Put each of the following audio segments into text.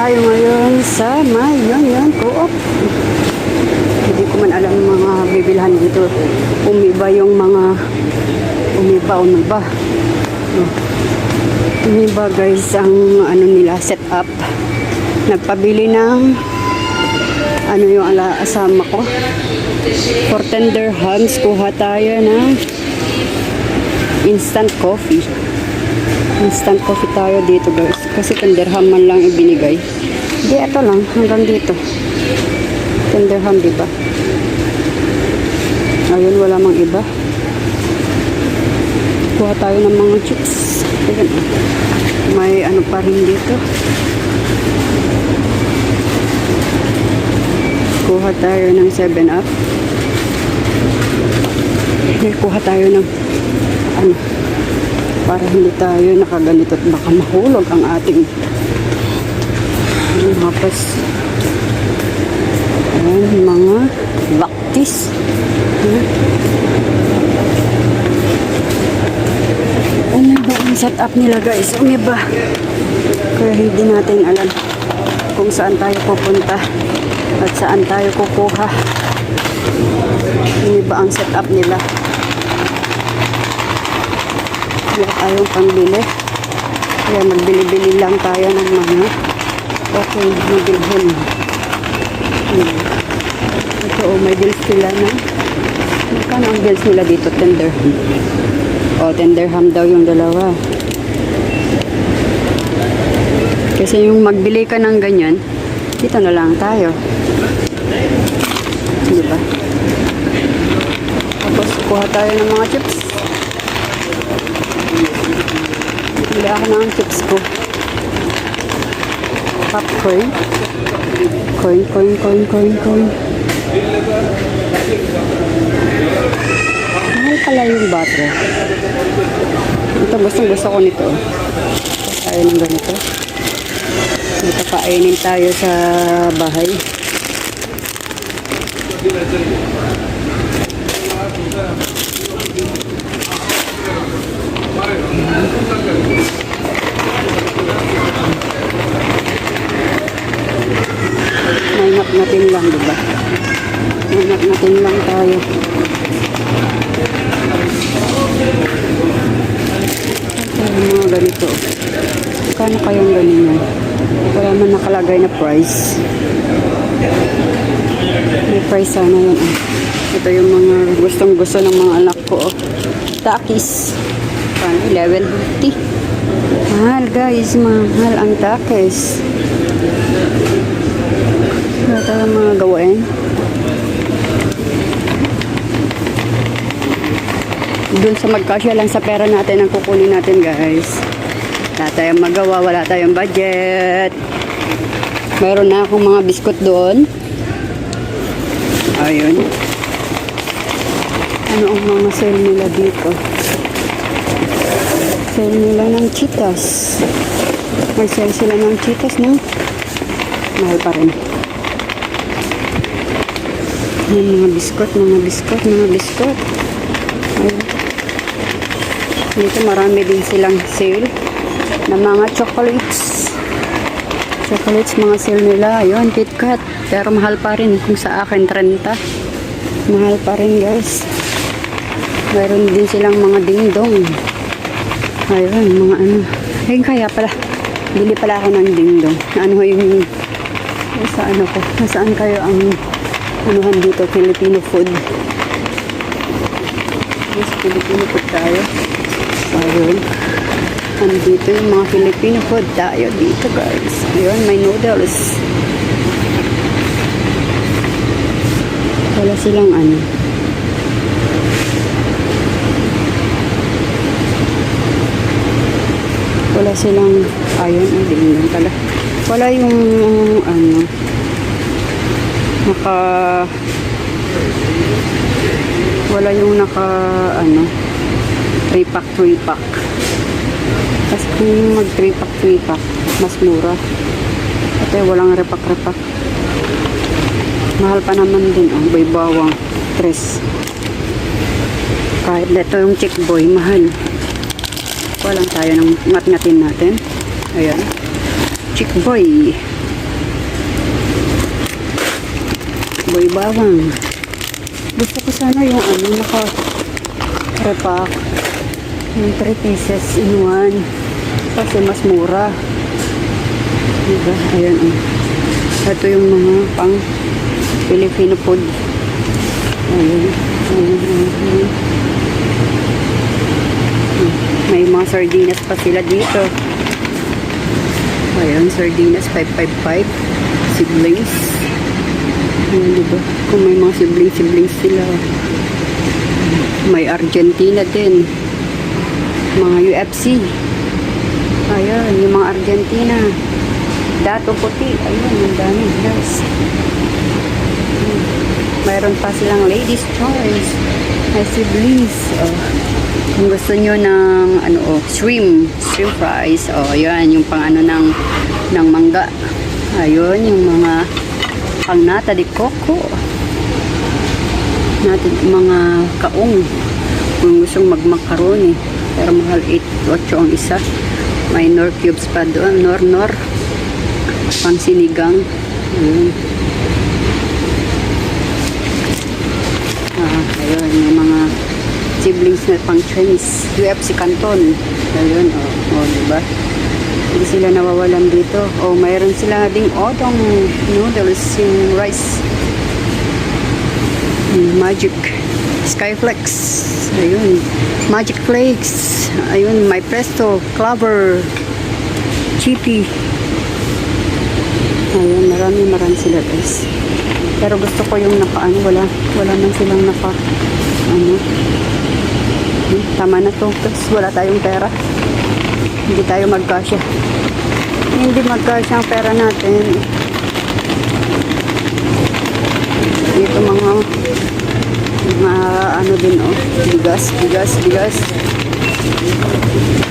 tayo ngayon sa Mayon Co-op. Hindi ko man alam mga bibilhan dito. Umiba yung mga umiba. Umiba guys ang ano nila setup. Nagpabili ng ano yung asama ko. For tender hams, kuha tayo ng instant coffee. Instant coffee tayo dito guys. Kasi tenderham man lang ibinigay. Hindi, ito lang. Hanggang dito. Tenderham, diba? Ayun, wala mang iba. Kuha tayo ng mga chips. Ayan. May ano pa rin dito. Kuha tayo ng 7-Up. Kuha tayo ng ano, para hindi tayo nakaganito at baka mahulog ang ating hapas. Ayan, mga baktis. Umiba ang setup nila guys. Umiba. Kaya hindi natin alam kung saan tayo pupunta at saan tayo kukuha. Umiba ang setup nila. Wala tayong pambili. Kaya magbili-bili lang tayo ng mga okay, mabilhin. Ito may bills sila na. Magkano ang bills nila dito? Tenderham. Tenderham daw yung dalawa. Kasi yung magbili ka ng ganyan, dito na lang tayo. Diba? Tapos kuha tayo ng mga chips. Bili ako ng chips ko. Popcorn. Coin. Mahal pala yung butter. Ito, gusto ko nito. Tayo ng ganito. Ito, kainin tayo sa bahay. Maingat natin lang, diba? Maingat natin lang tayo. Mga ganito. Kano kayong ganyan? Wala man nakalagay na price. May price sana yun. Ito yung mga gustong-gusto ng mga anak ko. Takis. 11.50. Mahal guys, mahal ang takis. Wala tayong mga gawain. Doon sa magkasya lang sa pera natin ang kukunin natin guys. Wala tayong magawa, wala tayong budget. Mayroon na akong mga biskot doon. Ayun. Ano ang mga sale nila dito? Sale nila ng Cheetos. May sale sila ng Cheetos, no? Mahal pa rin. Mga biskot. Ayun. Dito marami din silang sale na mga chocolates. Mga sale nila. Ayun, KitKat. Pero mahal pa rin. Kung sa akin, 30. Mahal pa rin, guys. Mayroon din silang mga dingdong. Ayun, mga ano. Ayun, kaya pala. Bili pala ako ng dingdong. Ano yung sa ano ko. Nasaan kayo ang anuhan dito? Filipino food. Yes, Filipino food tayo. Ayun. Andito yung mga Filipino food tayo dito guys. Ayun, may noodles. Wala silang ano. Wala silang, ayun, hindi yun pala. Wala yung ano, wala yung ano, 3-pack. Kasi kung mag 3-pack, mas mura. At walang repak. Mahal pa naman din, may bawang, 3. Kahit dito yung chick boy, mahal. Walang tayo ng ngat-ngatin natin. Ayan. Chick boy. baboy bawang. Gusto ko sana yung ano, naka-repack. Yung 3 pieces in 1. Kasi mas mura. Diba? Ayan. Ito yung mga pang Filipino food. Ayan. Ayan. May mga sardinas pa sila dito. Ayan, sardinas 555. Siblings. Ayan, diba? Kung may mga siblings sila. May Argentina din. Mga UFC. Ayan, yung mga Argentina. Dato puti. Ayan, ang dami, guys. Mayroon pa silang ladies choice. May siblings. Kung gusto nyo ng shrimp fries. Ayan, yung pang ng mangga. Ayun, yung mga pang nata de coco. Natin mga kaong. Kung gusto magmakaroni. Pero mahal 8 ang isa. May nor cubes pa doon. Nor. Pang sinigang. Ayun. Ayun, may mga siblings na pang Chinese. UFC Canton. Ayun, diba? Hindi sila nawawalan dito. Mayroon sila ding odong noodles, yung rice. Magic Skyflex. Ayun. Magic Flakes. Ayun, my Presto, Clover, Chippy. Ayun, marami sila, guys. Pero gusto ko yung wala man silang tama na to, guys. Wala tayong pera. Hindi tayo magkasya. Hindi magkasya ang pera natin. Dito mga din, bigas.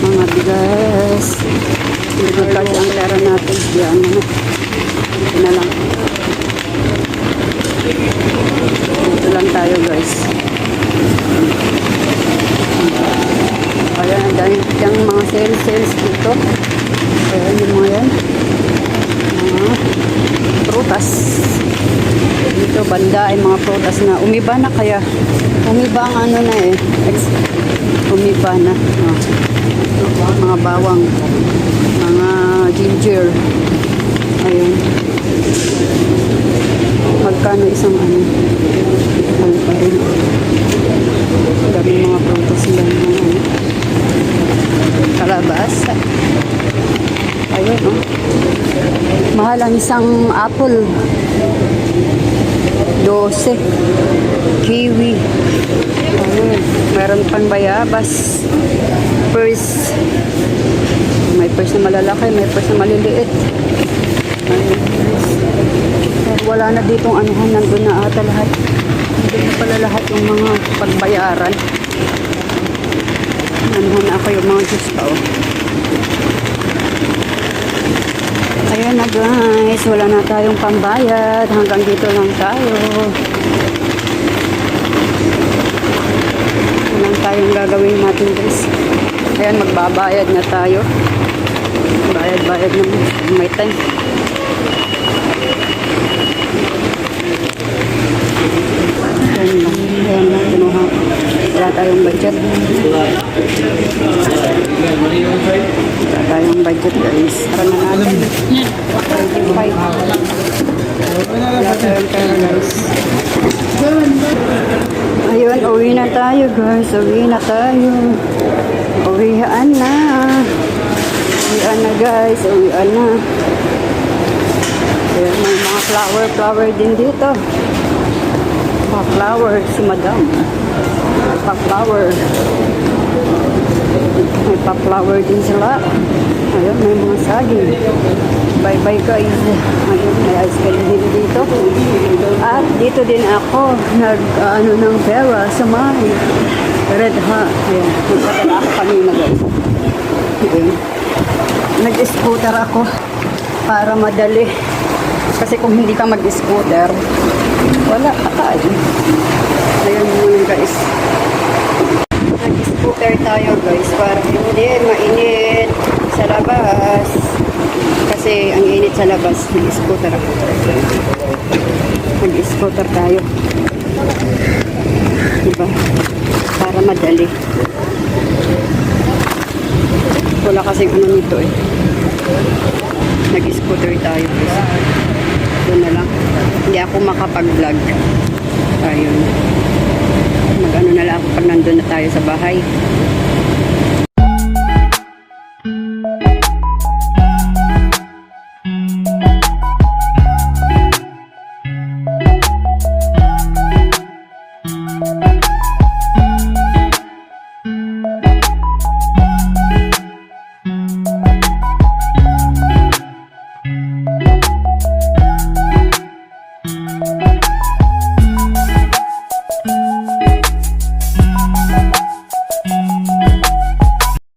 Mga bigas. Hindi magkasya ang pera natin. Yan, ito na lang. Dito lang tayo, guys. Ayan, ang dami yung mga sales dito. Ayan, yung mga yan. Mga prutas. Dito, banda ay mga prutas na umiba na kaya. Umiba ang umiba na. Mga bawang. Mga ginger. Ayan. Magkano isang mahal pa rin. Dami mga prutas sila kalabasa. Ayun, mahal ang isang apple. 12. Kiwi. Ayun. Meron pang bayabas. Purse. May purse na malalaki, may purse na maliliit. Ayun. Wala na ditong nandun na ata lahat. Nandun na pala lahat yung mga pagbayaran. Nanuhan na ako yung mga juice pa, Ayan na, guys. Wala na tayong pambayad. Hanggang dito lang tayo. Walang tayong gagawin natin, guys. Ayan, magbabayad na tayo. Bayad na. May time. Ayan na, kinuha. Wala tayong budget. Wala tayong budget, guys. Tara na natin. 35. Wala tayong pera, guys. Ayun, uwi na tayo, guys. Uwihan na. Uwihan na, guys. Uwihan na. Ayan, may mga flower din dito. Pa-flower si madam. Pa-flower. May pa-flower din sila. Ayun, may mga saging. Bye-bye, guys. Ayun, may ice cream din dito. At dito din ako ng pera sa may Red Hot. Ayun, nagpadala ako kanina, guys. Ayun. Nag-scooter ako para madali. Kasi kung hindi ka mag-scooter, wala ka tayo. Ayan yun, guys. Nag-scooter tayo, guys, para hindi mainit sa labas. Kasi ang init sa labas, nag-scooter ako. Mag-scooter tayo. Diba? Para madali. Wala kasing ano nito eh. Nag-scooter tayo. Doon na lang. Hindi ako makapag-vlog. Ayun. Mag-ano na lang ako pag nandun na tayo sa bahay.